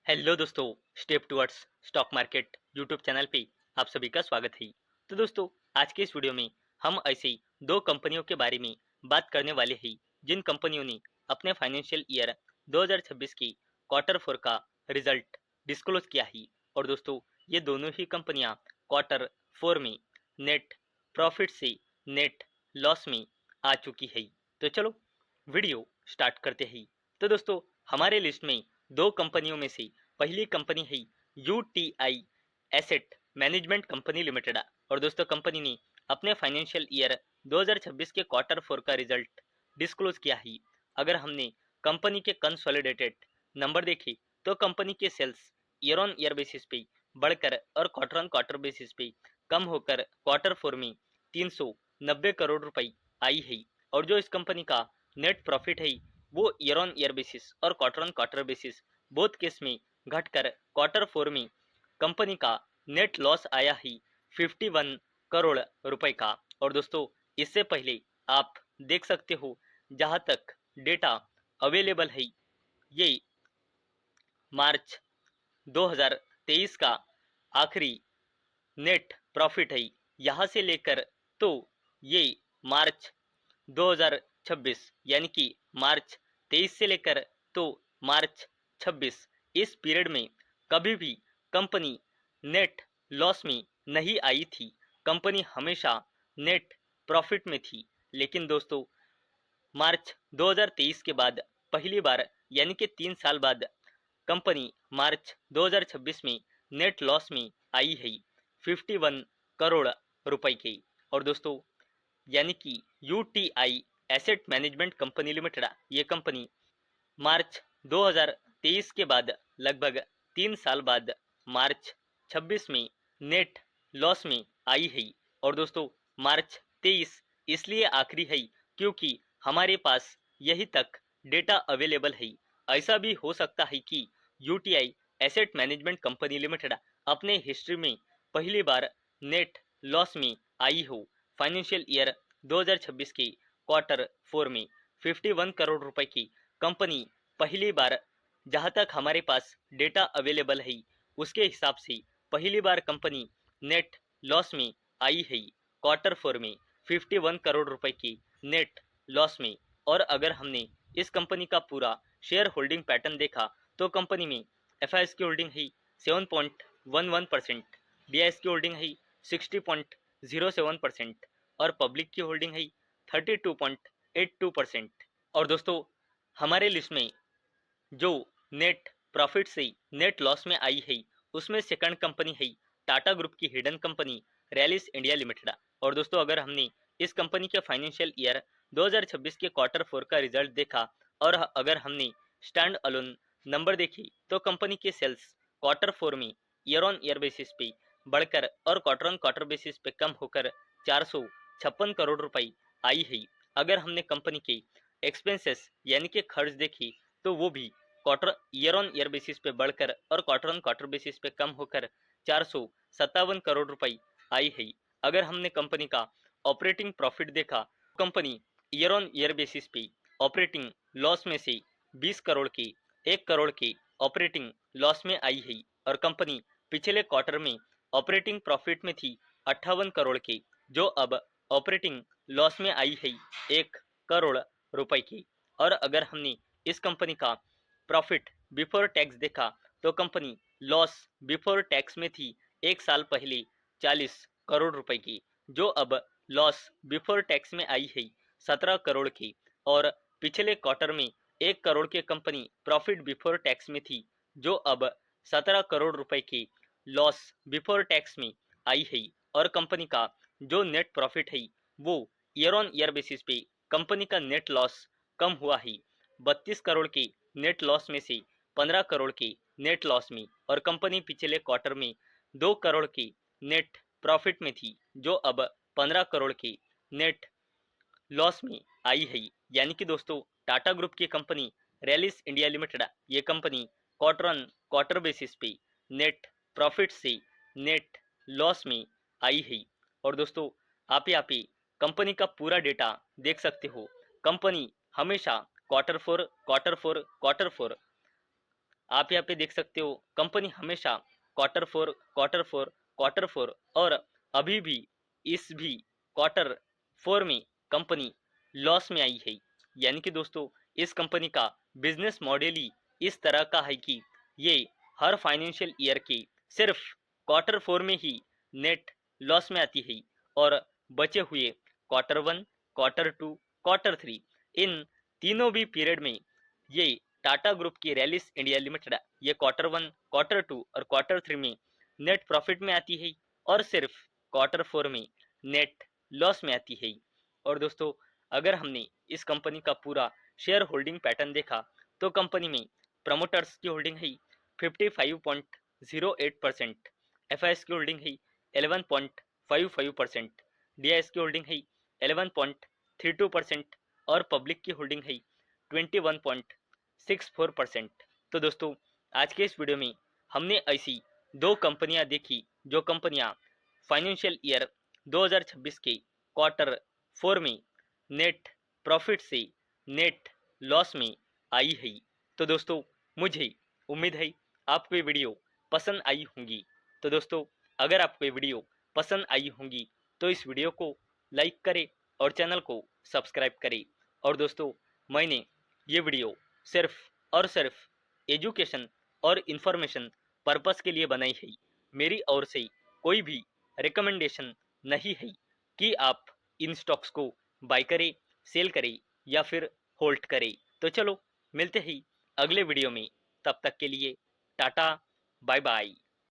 Hello दोस्तों, step towards stock market YouTube channel पे आप सभी का स्वागत है। तो दोस्तों, आज के इस वीडियो में हम ऐसे दो कंपनियों के बारे में बात करने वाले हैं जिन कंपनियों ने अपने फाइनेंशियल ईयर 2026 के क्वार्टर फोर का रिजल्ट डिस्क्लोज किया है। और दोस्तों, ये दोनों ही कंपनियां क्वार्टर फोर में नेट प्रॉफिट से नेट लॉस में आ चुकी है। तो चलो वीडियो स्टार्ट करते हैं। तो दोस्तों, हमारे लिस्ट में दो कंपनियों में से पहली कंपनी है UTI asset management company limited. और दोस्तों, कंपनी ने अपने फाइनेंशियल ईयर 2026 के क्वार्टर फोर का रिजल्ट डिस्क्लोज किया है। अगर हमने कंपनी के कंसोलिडेटेड नंबर देखे तो कंपनी के sales year on year basis पे बढ़कर और क्वार्टर ऑन क्वार्टर बेसिस पे कम होकर क्वार्टर फोर में 390 करोड़ रुपए आई है। और जो इस कंपनी का नेट प्रॉफिट है वो ईयर ऑन ईयर बेसिस और quarter on quarter basis both case में घटकर क्वार्टर फोर में कंपनी का नेट लॉस आया ही 51 करोड़ रुपए का। और दोस्तों, इससे पहले आप देख सकते हो, जहां तक डेटा अवेलेबल है, ये मार्च 2023 का आखिरी नेट प्रॉफिट है। यहां से लेकर तो ये मार्च 2026 यानी कि मार्च 23 से लेकर तो मार्च 26 इस पीरियड में कभी भी कंपनी नेट लॉस में नहीं आई थी। कंपनी हमेशा नेट प्रॉफिट में थी। लेकिन दोस्तों, मार्च 2023 के बाद पहली बार यानी कि 3 साल बाद कंपनी मार्च 2026 में नेट लॉस में आई है 51 करोड़ रुपए की। और दोस्तों, यानी कि UTI asset management company limited, ये कंपनी मार्च 2023 के बाद लगभग 3 साल बाद मार्च 26 में नेट लॉस में आई है। और दोस्तों, मार्च 23 इसलिए आखिरी है क्योंकि हमारे पास यही तक डेटा अवेलेबल है। ऐसा भी हो सकता है कि UTI asset management company limited अपने हिस्ट्री में पहली बार नेट लॉस में आई हो। फाइनेंशियल ईयर 2026 के क्वार्टर फोर में 51 करोड़ रुपए की कंपनी पहली बार, जहां तक हमारे पास डेटा अवेलेबल है उसके हिसाब से पहली बार कंपनी नेट लॉस में आई है क्वार्टर फोर में 51 करोड़ रुपए की नेट लॉस में। और अगर हमने इस कंपनी का पूरा शेयर होल्डिंग पैटर्न देखा तो कंपनी में एफ की होल्डिंग है 7.11%, डी की होल्डिंग है 60.07% और पब्लिक की होल्डिंग है 32.82%। और दोस्तों, हमारे लिस्ट में जो नेट प्रॉफिट से नेट लॉस में आई है उसमें सेकंड कंपनी है टाटा ग्रुप की hidden company Rallis India limited. और दोस्तों, अगर हमने इस कंपनी के फाइनेंशियल ईयर 2026 के क्वार्टर फोर का रिजल्ट देखा और अगर हमने स्टैंड अलोन नंबर देखी तो कंपनी के सेल्स क्वार्टर फोर में ईयर ऑन ईयर बेसिस पे बढ़कर और क्वार्टर ऑन क्वार्टर बेसिस पे कम होकर 456 करोड़ रुपए आई है। अगर हमने कंपनी के एक्सपेंसेस यानी कि खर्च देखी तो वो भी quarter year on year basis पे बढ़कर और क्वार्टर ऑन क्वार्टर बेसिस पे कम होकर 457 करोड़ रुपए आई है। अगर हमने कंपनी का ऑपरेटिंग प्रॉफिट देखा, company year on year basis पे ऑपरेटिंग लॉस में से 20 करोड़ के 1 करोड़ के ऑपरेटिंग लॉस में आई है। और कंपनी पिछले क्वार्टर में ऑपरेटिंग प्रॉफिट में थी 58 करोड़ के, जो अब ऑपरेटिंग लॉस में आई है 1 करोड़ रुपए की। और अगर हमने इस कंपनी का प्रॉफिट बिफोर टैक्स देखा तो कंपनी लॉस बिफोर टैक्स में थी 1 साल पहले 40 करोड़ रुपए की, जो अब लॉस बिफोर टैक्स में आई है 17 करोड़ की। और पिछले क्वार्टर में 1 करोड़ के कंपनी प्रॉफिट बिफोर टैक्स में थी, जो अब 17 करोड़ रुपए की लॉस बिफोर टैक्स में आई है। और कंपनी का जो नेट प्रॉफिट है वो ईयर ऑन ईयर बेसिस पे कंपनी का नेट लॉस कम हुआ है 32 करोड़ के नेट लॉस में से 15 करोड़ के नेट लॉस में। और कंपनी पिछले क्वार्टर में 2 करोड़ की नेट प्रॉफिट में थी, जो अब 15 करोड़ के नेट लॉस में आई है। यानी कि दोस्तों, टाटा ग्रुप की कंपनी रैलिस इंडिया लिमिटेड, ये company quarter on quarter basis पे नेट प्रॉफिट से नेट लॉस में आई है। और दोस्तों, आप यहाँ पे कंपनी का पूरा डेटा देख सकते हो। कंपनी हमेशा quarter four quarter four quarter four आप यहाँ पे देख सकते हो कंपनी हमेशा क्वार्टर फोर और अभी भी इस भी क्वार्टर 4 में कंपनी लॉस में आई है। यानी कि दोस्तों इस कंपनी का बिजनेस मॉडल ही इस तरह का है कि ये हर फाइनेंशियल ईयर के सिर्फ क्वार्टर 4 में ही नेट लॉस में आती है और बचे हुए क्वार्टर 1, क्वार्टर 2, क्वार्टर 3 इन तीनों भी पीरियड में ये टाटा ग्रुप की रैलिस इंडिया लिमिटेड ये क्वार्टर 1, क्वार्टर 2 और क्वार्टर 3 में नेट प्रॉफिट में आती है और सिर्फ क्वार्टर 4 में नेट लॉस में आती है। और दोस्तों अगर हमने इस कंपनी का पूरा शेयर होल्डिंग पैटर्न देखा तो कंपनी में प्रमोटर्स की होल्डिंग है 55.08%, एफआईएस की होल्डिंग है 11.55%, डीआईएस की होल्डिंग है 11.32% और पब्लिक की होल्डिंग है 21.64%। तो दोस्तों आज के इस वीडियो में हमने ऐसी दो कंपनियां देखी जो कंपनियां फाइनेंशियल ईयर 2026 के क्वार्टर 4 में नेट प्रॉफिट से नेट लॉस में आई है। तो दोस्तों मुझे उम्मीद है आपको ये वीडियो पसंद आई होंगी। तो दोस्तों अगर आपको ये वीडियो पसंद आई होंगी तो इस वीडियो को लाइक करें और चैनल को सब्सक्राइब करें। और दोस्तों मैंने ये वीडियो सिर्फ और सिर्फ एजुकेशन और इन्फॉर्मेशन पर्पस के लिए बनाई है। मेरी ओर से कोई भी रिकमेंडेशन नहीं है कि आप इन स्टॉक्स को बाय करें, सेल करें या फिर होल्ड करें। तो चलो मिलते ही अगले वीडियो में, तब तक के लिए टाटा, बाय बाय।